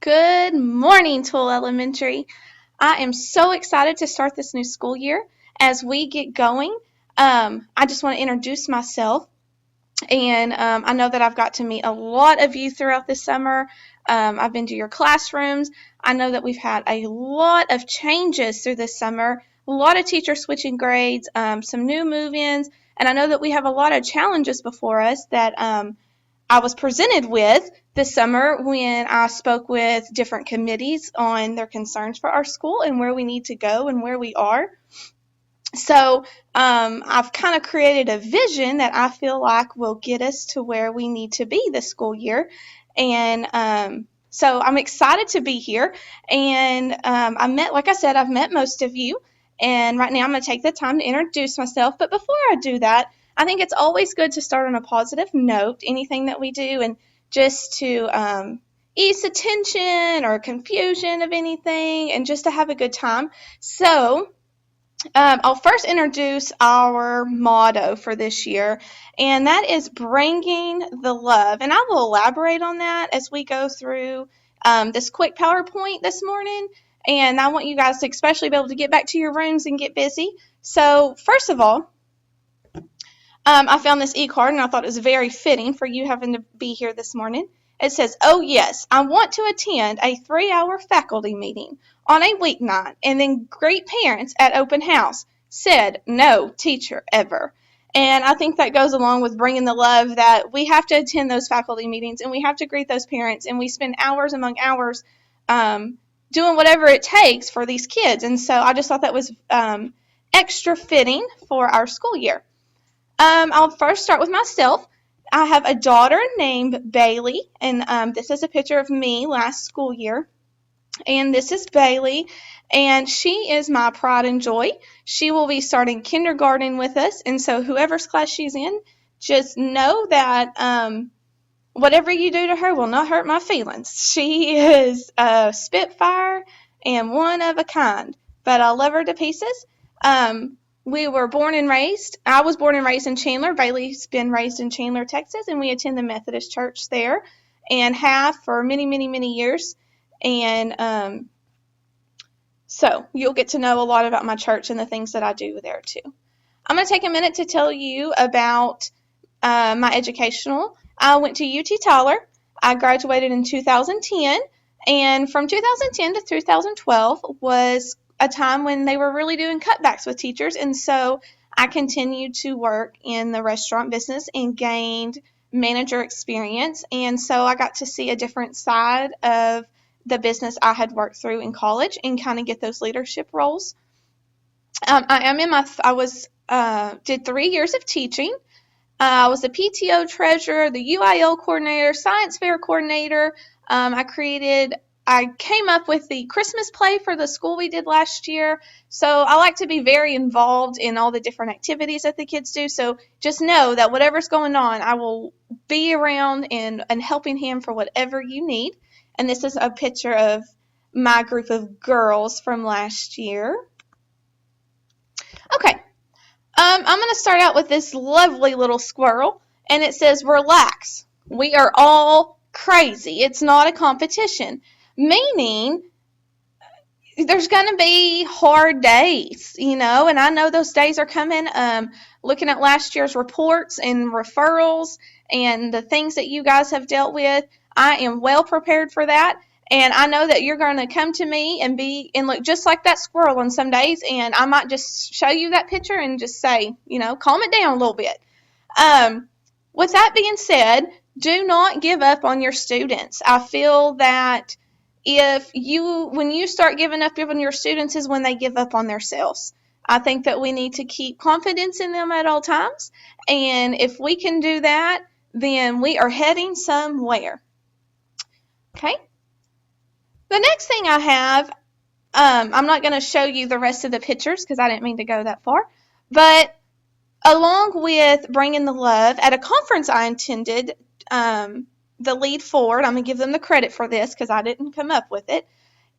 Good morning, Toole Elementary. I am so excited to start this new school year. As we get going, I just want to introduce myself. And I know that I've got to meet a lot of you throughout this summer. I've been to your classrooms. I know that we've had a lot of changes through this summer, a lot of teachers switching grades, some new move-ins, and I know that we have a lot of challenges before us that I was presented with this summer when I spoke with different committees on their concerns for our school and where we need to go and where we are. So I've kind of created a vision that I feel like will get us to where we need to be this school year. And so I'm excited to be here. And like I said, I've met most of you. And right now I'm going to take the time to introduce myself. But before I do that, I think it's always good to start on a positive note, anything that we do, and just to ease the tension or confusion of anything and just to have a good time. So I'll first introduce our motto for this year, and that is bringing the love. And I will elaborate on that as we go through this quick PowerPoint this morning. And I want you guys to especially be able to get back to your rooms and get busy. So first of all, I found this e-card, and I thought it was very fitting for you having to be here this morning. It says, "Oh yes, I want to attend a 3-hour faculty meeting on a weeknight and then greet parents at open house. Said no teacher ever." And I think that goes along with bringing the love that we have to attend those faculty meetings and we have to greet those parents and we spend hours among hours doing whatever it takes for these kids. And so I just thought that was extra fitting for our school year. I'll first start with myself. I have a daughter named Bailey, and this is a picture of me last school year. And this is Bailey, and she is my pride and joy. She will be starting kindergarten with us, and so whoever's class she's in, just know that whatever you do to her will not hurt my feelings. She is a spitfire and one of a kind, but I love her to pieces. I was born and raised in Chandler. Bailey's been raised in Chandler, Texas, and we attend the Methodist Church there and have for many, many, many years. And so you'll get to know a lot about my church and the things that I do there too. I'm going to take a minute to tell you about my educational. I went to UT Tyler. I graduated in 2010, and from 2010 to 2012 was a time when they were really doing cutbacks with teachers, and so I continued to work in the restaurant business and gained manager experience, and so I got to see a different side of the business I had worked through in college and kind of get those leadership roles. Did 3 years of teaching. I was the PTO treasurer, the UIL coordinator, science fair coordinator. I came up with the Christmas play for the school we did last year. So I like to be very involved in all the different activities that the kids do. So just know that whatever's going on, I will be around and helping him for whatever you need. And this is a picture of my group of girls from last year. Okay. I'm going to start out with this lovely little squirrel, and it says, "Relax. We are all crazy. It's not a competition." Meaning, there's going to be hard days, and I know those days are coming. Looking at last year's reports and referrals and the things that you guys have dealt with, I am well prepared for that. And I know that you're going to come to me and look just like that squirrel on some days, and I might just show you that picture and just say, calm it down a little bit. With that being said, do not give up on your students. I feel that when you start giving up on your students is when they give up on themselves. I think that we need to keep confidence in them at all times, and if we can do that, then we are heading somewhere. Okay? The next thing I have, I'm not going to show you the rest of the pictures because I didn't mean to go that far, but along with bringing the love, at a conference I attended, the lead forward, I'm going to give them the credit for this because I didn't come up with it,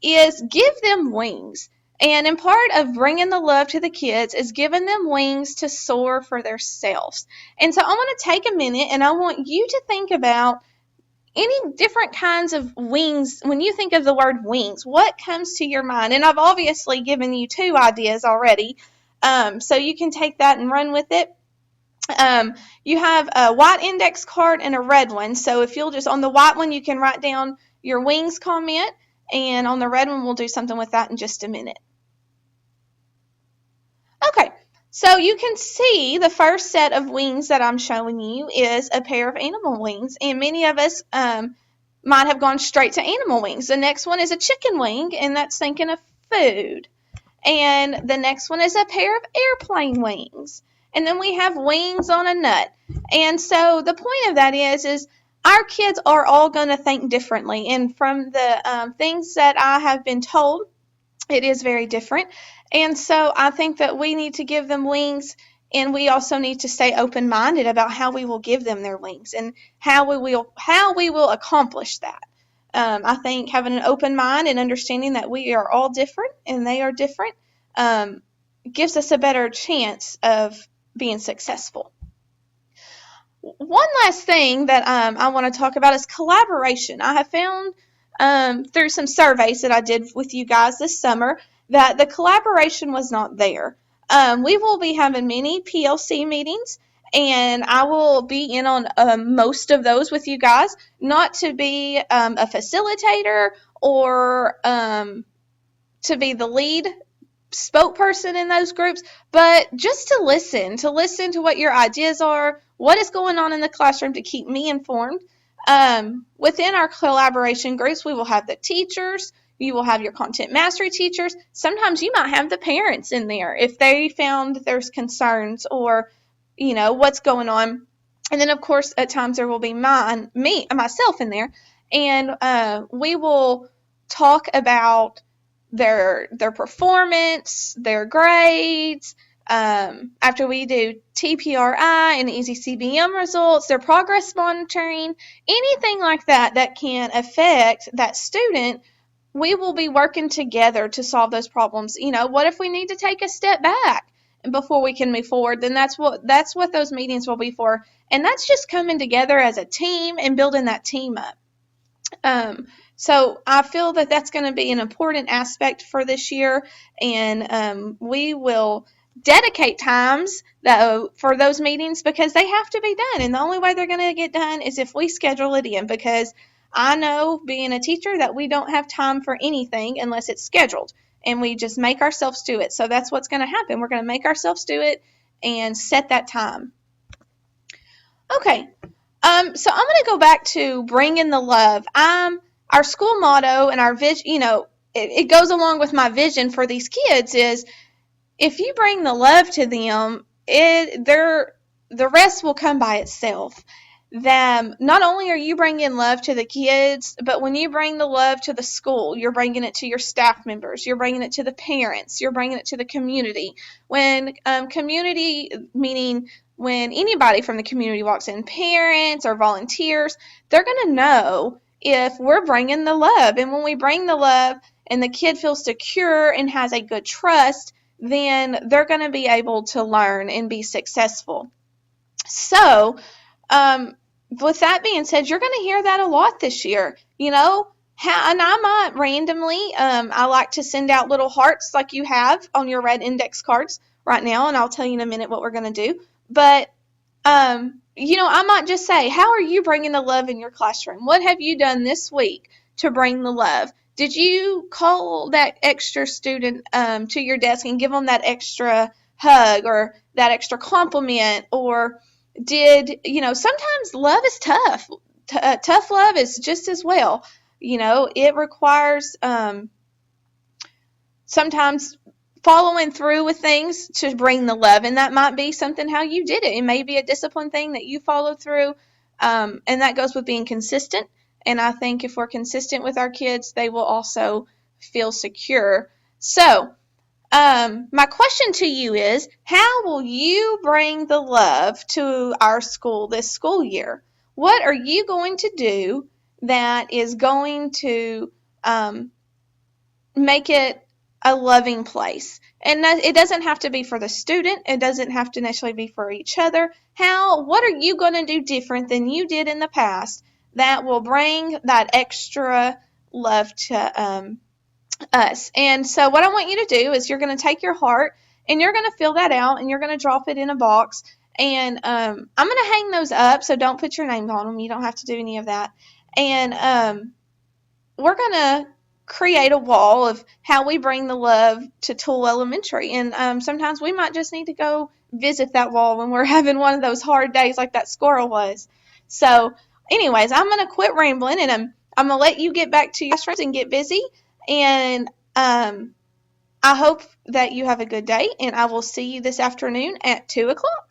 is give them wings. And in part of bringing the love to the kids is giving them wings to soar for themselves. And so I want to take a minute and I want you to think about any different kinds of wings, when you think of the word wings, what comes to your mind? And I've obviously given you 2 ideas already, so you can take that and run with it. You have a white index card and a red one. So if you'll just, on the white one, you can write down your wings comment, and on the red one, we'll do something with that in just a minute. Okay, so you can see the first set of wings that I'm showing you is a pair of animal wings, and many of us might have gone straight to animal wings. The next one is a chicken wing, and that's thinking of food. And the next one is a pair of airplane wings. And then we have wings on a nut. And so the point of that is our kids are all going to think differently. And from the things that I have been told, it is very different. And so I think that we need to give them wings, and we also need to stay open-minded about how we will give them their wings and how we will accomplish that. I think having an open mind and understanding that we are all different and they are different gives us a better chance of being successful. One last thing that I want to talk about is collaboration. I have found through some surveys that I did with you guys this summer that the collaboration was not there. We will be having many PLC meetings, and I will be in on most of those with you guys, not to be a facilitator or to be the lead spokesperson in those groups, but just to listen to what your ideas are, what is going on in the classroom, to keep me informed. Within our collaboration groups, we will have the teachers, you will have your content mastery teachers. Sometimes you might have the parents in there if they found there's concerns or, what's going on. And then, of course, at times there will be myself in there, and we will talk about their performance, their grades, after we do TPRI and Easy CBM results, their progress monitoring, anything like that that can affect that student. We will be working together to solve those problems. What if we need to take a step back before we can move forward? Then that's what those meetings will be for. And that's just coming together as a team and building that team up. So I feel that that's going to be an important aspect for this year, and we will dedicate times for those meetings because they have to be done. And the only way they're going to get done is if we schedule it in, because I know, being a teacher, that we don't have time for anything unless it's scheduled, and we just make ourselves do it. So that's what's going to happen. We're going to make ourselves do it and set that time. Okay, so I'm going to go back to bringing the love. Our school motto and our vision, it goes along with my vision for these kids is, if you bring the love to them, the rest will come by itself. Not only are you bringing love to the kids, but when you bring the love to the school, you're bringing it to your staff members, you're bringing it to the parents, you're bringing it to the community. When community, meaning when anybody from the community walks in, parents or volunteers, they're going to know if we're bringing the love. And when we bring the love and the kid feels secure and has a good trust, then they're going to be able to learn and be successful. So, with that being said, you're going to hear that a lot this year. And I might randomly, I like to send out little hearts like you have on your red index cards right now, and I'll tell you in a minute what we're going to do. But, I might just say, how are you bringing the love in your classroom? What have you done this week to bring the love? Did you call that extra student to your desk and give them that extra hug or that extra compliment? Or sometimes love is tough. Tough love is just as well. It requires sometimes following through with things to bring the love, and that might be something how you did it. It may be a discipline thing that you followed through, and that goes with being consistent. And I think if we're consistent with our kids, they will also feel secure. So, my question to you is, how will you bring the love to our school this school year? What are you going to do that is going to make it a loving place? And it doesn't have to be for the student. It doesn't have to necessarily be for each other. What are you going to do different than you did in the past that will bring that extra love to us. And so what I want you to do is you're going to take your heart and you're going to fill that out and you're going to drop it in a box. And I'm going to hang those up, so don't put your name on them. You don't have to do any of that. And we're going to create a wall of how we bring the love to Toole Elementary. And sometimes we might just need to go visit that wall when we're having one of those hard days like that squirrel was. So anyways, I'm going to quit rambling, and I'm going to let you get back to your friends and get busy. And I hope that you have a good day, and I will see you this afternoon at 2 o'clock.